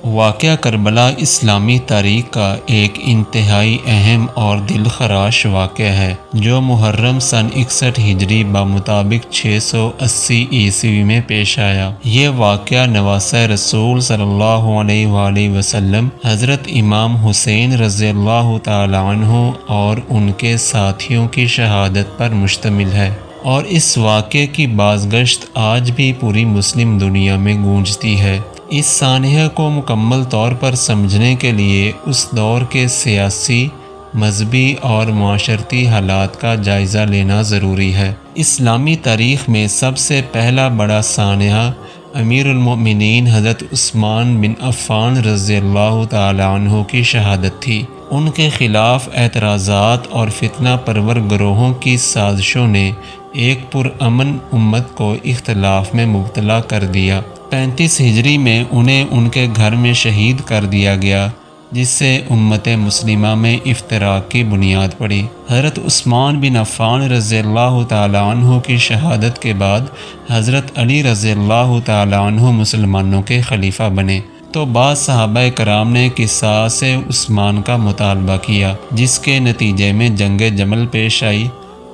واقعہ کربلا اسلامی تاریخ کا ایک انتہائی اہم اور دل خراش واقعہ ہے جو محرم سن 61 ہجری بمطابق 680 عیسوی میں پیش آیا۔ یہ واقعہ نواسۂ رسول صلی اللہ علیہ وآلہ وسلم حضرت امام حسین رضی اللہ تعالی عنہ اور ان کے ساتھیوں کی شہادت پر مشتمل ہے، اور اس واقعے کی بازگشت آج بھی پوری مسلم دنیا میں گونجتی ہے۔ اس سانحہ کو مکمل طور پر سمجھنے کے لیے اس دور کے سیاسی، مذہبی اور معاشرتی حالات کا جائزہ لینا ضروری ہے۔ اسلامی تاریخ میں سب سے پہلا بڑا سانحہ امیر المؤمنین حضرت عثمان بن عفان رضی اللہ تعالی عنہ کی شہادت تھی۔ ان کے خلاف اعتراضات اور فتنہ پرور گروہوں کی سازشوں نے ایک پرامن امت کو اختلاف میں مبتلا کر دیا۔ 35 ہجری میں انہیں ان کے گھر میں شہید کر دیا گیا، جس سے امت مسلمہ میں افتراق کی بنیاد پڑی۔ حضرت عثمان بن عفان رضی اللہ تعالی عنہ کی شہادت کے بعد حضرت علی رضی اللہ تعالی عنہ مسلمانوں کے خلیفہ بنے، تو بعض صحابہ کرام نے قصاص عثمان کا مطالبہ کیا، جس کے نتیجے میں جنگ جمل پیش آئی،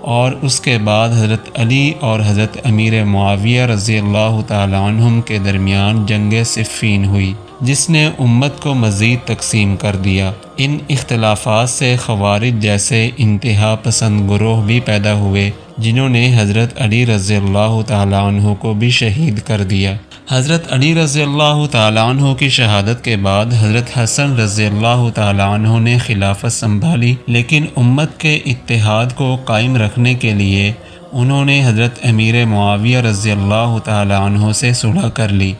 اور اس کے بعد حضرت علی اور حضرت امیر معاویہ رضی اللہ تعالی عنہم کے درمیان جنگ صفین ہوئی، جس نے امت کو مزید تقسیم کر دیا۔ ان اختلافات سے خوارج جیسے انتہا پسند گروہ بھی پیدا ہوئے، جنہوں نے حضرت علی رضی اللہ تعالی عنہ کو بھی شہید کر دیا۔ حضرت علی رضی اللہ تعالی عنہ کی شہادت کے بعد حضرت حسن رضی اللہ تعالی عنہ نے خلافت سنبھالی، لیکن امت کے اتحاد کو قائم رکھنے کے لیے انہوں نے حضرت امیر معاویہ رضی اللہ تعالی عنہ سے صلح کر لی۔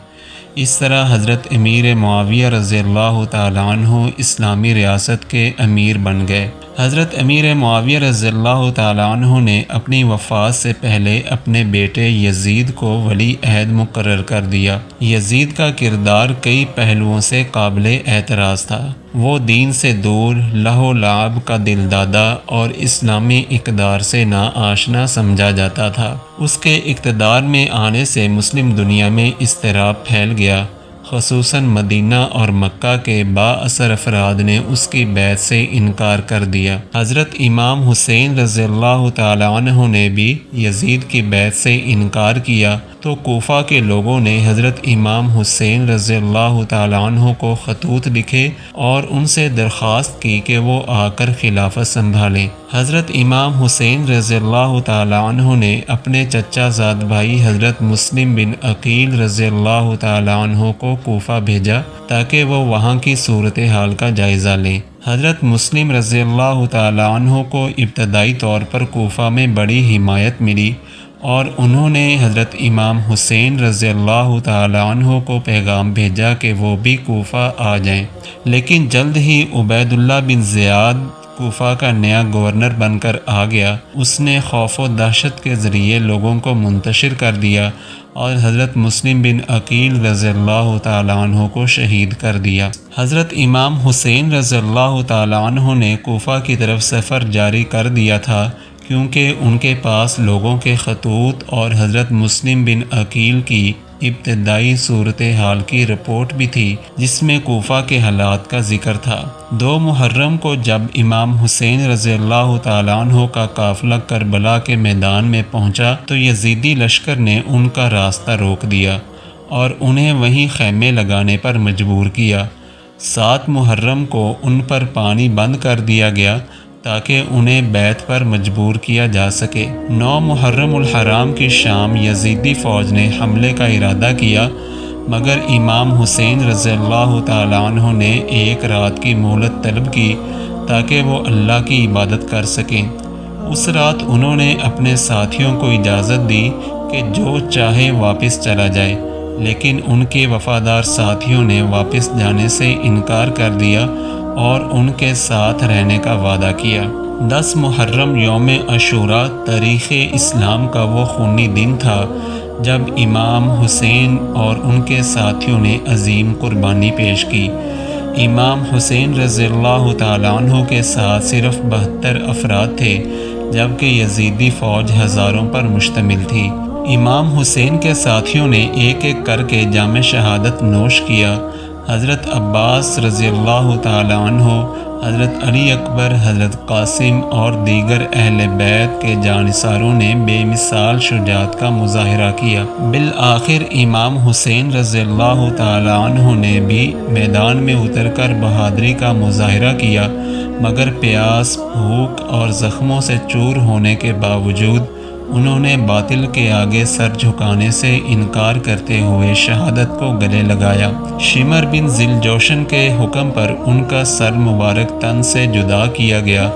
اس طرح حضرت امیر معاویہ رضی اللہ تعالی عنہ اسلامی ریاست کے امیر بن گئے۔ حضرت امیر معاویہ رضی اللہ تعالی عنہ نے اپنی وفات سے پہلے اپنے بیٹے یزید کو ولی عہد مقرر کر دیا۔ یزید کا کردار کئی پہلوؤں سے قابل اعتراض تھا۔ وہ دین سے دور، لہو لعب کا دل دادا اور اسلامی اقدار سے ناآشنا سمجھا جاتا تھا۔ اس کے اقتدار میں آنے سے مسلم دنیا میں اضطراب پھیل گیا، خصوصاً مدینہ اور مکہ کے با اثر افراد نے اس کی بیعت سے انکار کر دیا۔ حضرت امام حسین رضی اللہ تعالی عنہ نے بھی یزید کی بیعت سے انکار کیا، تو کوفہ کے لوگوں نے حضرت امام حسین رضی اللہ تعالی عنہ کو خطوط لکھے اور ان سے درخواست کی کہ وہ آ کر خلافت سنبھالیں۔ حضرت امام حسین رضی اللہ تعالی عنہ نے اپنے چچا زاد بھائی حضرت مسلم بن عقیل رضی اللہ تعالی عنہ کو کوفہ بھیجا تاکہ وہ وہاں کی صورتحال کا جائزہ لیں۔ حضرت مسلم رضی اللہ تعالی عنہ کو ابتدائی طور پر کوفہ میں بڑی حمایت ملی، اور انہوں نے حضرت امام حسین رضی اللہ تعالی عنہ کو پیغام بھیجا کہ وہ بھی کوفہ آ جائیں، لیکن جلد ہی عبید اللہ بن زیاد کوفہ کا نیا گورنر بن کر آ گیا۔ اس نے خوف و دہشت کے ذریعے لوگوں کو منتشر کر دیا اور حضرت مسلم بن عقیل رضی اللہ تعالی عنہ کو شہید کر دیا۔ حضرت امام حسین رضی اللہ تعالی عنہ نے کوفہ کی طرف سفر جاری کر دیا تھا، کیونکہ ان کے پاس لوگوں کے خطوط اور حضرت مسلم بن عقیل کی ابتدائی صورتحال کی رپورٹ بھی تھی، جس میں کوفہ کے حالات کا ذکر تھا۔ 2 محرم کو جب امام حسین رضی اللہ تعالی عنہ کا قافلہ کربلا کے میدان میں پہنچا تو یزیدی لشکر نے ان کا راستہ روک دیا اور انہیں وہیں خیمے لگانے پر مجبور کیا۔ 7 محرم کو ان پر پانی بند کر دیا گیا تاکہ انہیں بیعت پر مجبور کیا جا سکے۔ 9 محرم الحرام کی شام یزیدی فوج نے حملے کا ارادہ کیا، مگر امام حسین رضی اللہ تعالی عنہ نے 1 رات کی مہلت طلب کی تاکہ وہ اللہ کی عبادت کر سکیں۔ اس رات انہوں نے اپنے ساتھیوں کو اجازت دی کہ جو چاہے واپس چلا جائے، لیکن ان کے وفادار ساتھیوں نے واپس جانے سے انکار کر دیا اور ان کے ساتھ رہنے کا وعدہ کیا۔ 10 محرم یوم عاشوراء تاریخ اسلام کا وہ خونی دن تھا جب امام حسین اور ان کے ساتھیوں نے عظیم قربانی پیش کی۔ امام حسین رضی اللہ تعالی عنہ کے ساتھ صرف 72 افراد تھے، جبکہ یزیدی فوج ہزاروں پر مشتمل تھی۔ امام حسین کے ساتھیوں نے ایک ایک کر کے جام شہادت نوش کیا۔ حضرت عباس رضی اللہ تعالی عنہ، حضرت علی اکبر، حضرت قاسم اور دیگر اہل بیت کے جانثاروں نے بے مثال شجاعت کا مظاہرہ کیا۔ بالآخر امام حسین رضی اللہ تعالی عنہ نے بھی میدان میں اتر کر بہادری کا مظاہرہ کیا، مگر پیاس، بھوک اور زخموں سے چور ہونے کے باوجود انہوں نے باطل کے آگے سر جھکانے سے انکار کرتے ہوئے شہادت کو گلے لگایا۔ شمر بن ذی الجوشن کے حکم پر ان کا سر مبارک تن سے جدا کیا گیا،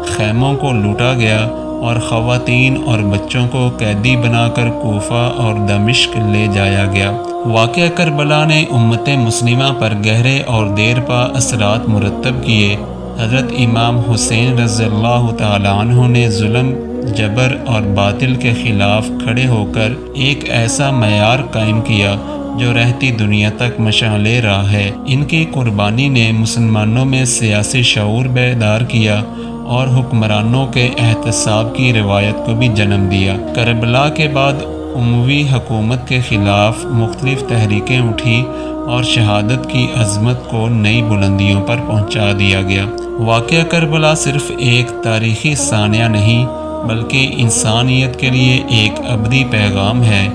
خیموں کو لوٹا گیا اور خواتین اور بچوں کو قیدی بنا کر کوفہ اور دمشق لے جایا گیا۔ واقعہ کربلا نے امت مسلمہ پر گہرے اور دیر پا اثرات مرتب کیے۔ حضرت امام حسین رضی اللہ تعالی عنہ نے ظلم، جبر اور باطل کے خلاف کھڑے ہو کر ایک ایسا معیار قائم کیا جو رہتی دنیا تک مشعل راہ ہے۔ ان کی قربانی نے مسلمانوں میں سیاسی شعور بیدار کیا اور حکمرانوں کے احتساب کی روایت کو بھی جنم دیا۔ کربلا کے بعد اموی حکومت کے خلاف مختلف تحریکیں اٹھی اور شہادت کی عظمت کو نئی بلندیوں پر پہنچا دیا گیا۔ واقعہ کربلا صرف ایک تاریخی ثانیہ نہیں بلکہ انسانیت کے لیے ایک ابدی پیغام ہے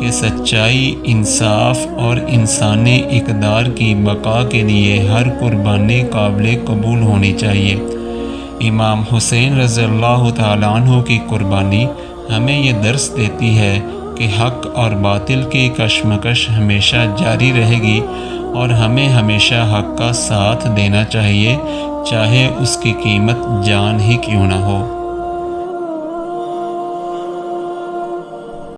کہ سچائی، انصاف اور انسانی اقدار کی بقا کے لیے ہر قربانی قابل قبول ہونی چاہیے۔ امام حسین رضی اللہ تعالی عنہ کی قربانی ہمیں یہ درس دیتی ہے کہ حق اور باطل کی کشمکش ہمیشہ جاری رہے گی اور ہمیں ہمیشہ حق کا ساتھ دینا چاہیے، چاہے اس کی قیمت جان ہی کیوں نہ ہو۔